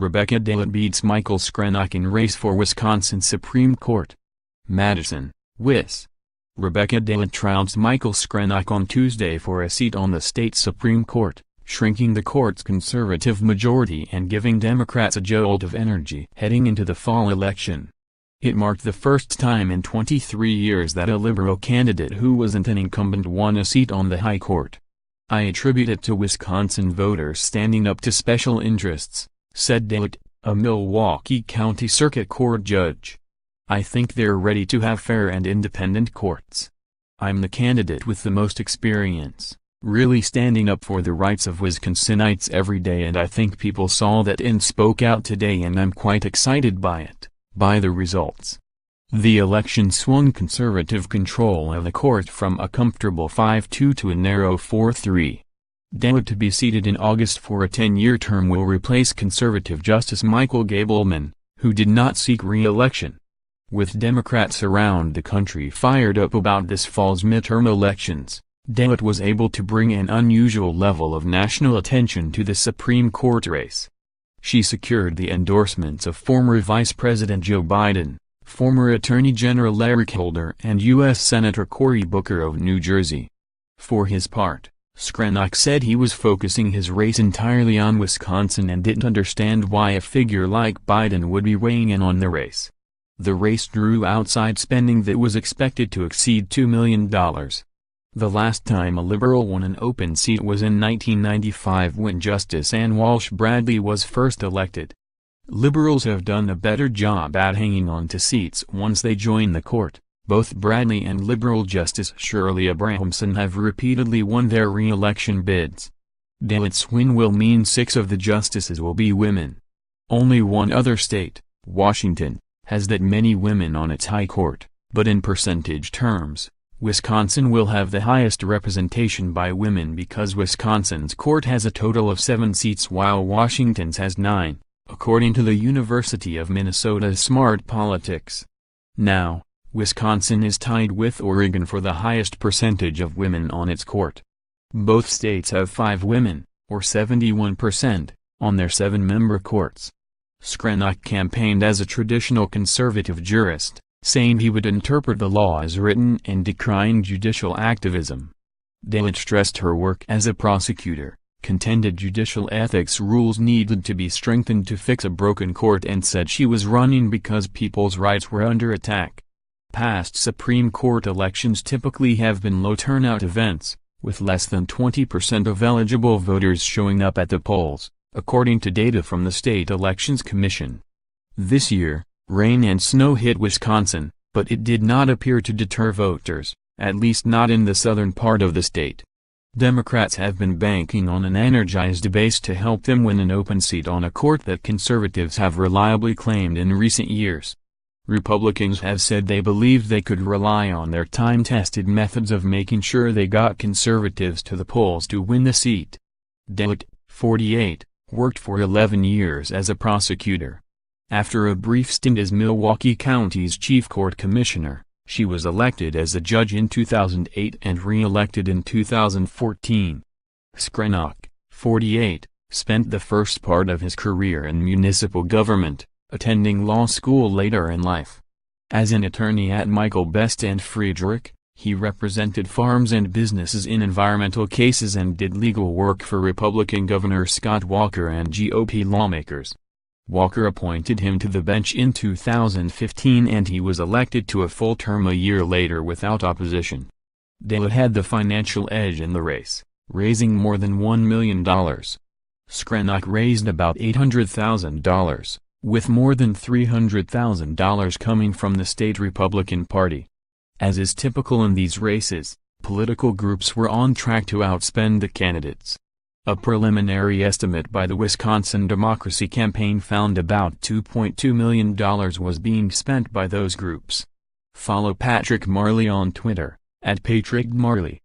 Rebecca Dallet beats Michael Screnock in race for Wisconsin Supreme Court. Madison, Wis. Rebecca Dallet trounced Michael Screnock on Tuesday for a seat on the state Supreme Court, shrinking the court's conservative majority and giving Democrats a jolt of energy heading into the fall election. It marked the first time in 23 years that a liberal candidate who wasn't an incumbent won a seat on the high court. "I attribute it to Wisconsin voters standing up to special interests," said Dallet, a Milwaukee County Circuit Court judge. "I think they're ready to have fair and independent courts. I'm the candidate with the most experience, really standing up for the rights of Wisconsinites every day, and I think people saw that and spoke out today, and I'm quite excited by the results." The election swung conservative control of the court from a comfortable 5-2 to a narrow 4-3. Dallet, to be seated in August for a 10-year term, will replace conservative Justice Michael Gableman, who did not seek re-election. With Democrats around the country fired up about this fall's midterm elections, Dallet was able to bring an unusual level of national attention to the Supreme Court race. She secured the endorsements of former Vice President Joe Biden, former Attorney General Eric Holder, and U.S. Senator Cory Booker of New Jersey. For his part, Screnock said he was focusing his race entirely on Wisconsin and didn't understand why a figure like Biden would be weighing in on the race. The race drew outside spending that was expected to exceed $2 million. The last time a liberal won an open seat was in 1995 when Justice Ann Walsh Bradley was first elected. Liberals have done a better job at hanging on to seats once they join the court. Both Bradley and liberal Justice Shirley Abrahamson have repeatedly won their re-election bids. Dallet's win will mean 6 of the justices will be women. Only one other state, Washington, has that many women on its high court, but in percentage terms, Wisconsin will have the highest representation by women because Wisconsin's court has a total of 7 seats while Washington's has 9, according to the University of Minnesota's Smart Politics. Now, Wisconsin is tied with Oregon for the highest percentage of women on its court. Both states have 5 women, or 71%, on their 7-member courts. Screnock campaigned as a traditional conservative jurist, saying he would interpret the law as written and decrying judicial activism. Dallet stressed her work as a prosecutor, contended judicial ethics rules needed to be strengthened to fix a broken court, and said she was running because people's rights were under attack. Past Supreme Court elections typically have been low-turnout events, with less than 20% of eligible voters showing up at the polls, according to data from the State Elections Commission. This year, rain and snow hit Wisconsin, but it did not appear to deter voters, at least not in the southern part of the state. Democrats have been banking on an energized base to help them win an open seat on a court that conservatives have reliably claimed in recent years. Republicans have said they believed they could rely on their time-tested methods of making sure they got conservatives to the polls to win the seat. Dallet, 48, worked for 11 years as a prosecutor. After a brief stint as Milwaukee County's chief court commissioner, she was elected as a judge in 2008 and re-elected in 2014. Screnock, 48, spent the first part of his career in municipal government, attending law school later in life. As an attorney at Michael Best and Friedrich, he represented farms and businesses in environmental cases and did legal work for Republican Governor Scott Walker and GOP lawmakers. Walker appointed him to the bench in 2015 and he was elected to a full term a year later without opposition. Dallet had the financial edge in the race, raising more than $1 million. Screnock raised about $800,000, with more than $300,000 coming from the state Republican Party. As is typical in these races, political groups were on track to outspend the candidates. A preliminary estimate by the Wisconsin Democracy Campaign found about $2.2 million was being spent by those groups. Follow Patrick Marley on Twitter, @PatrickMarley.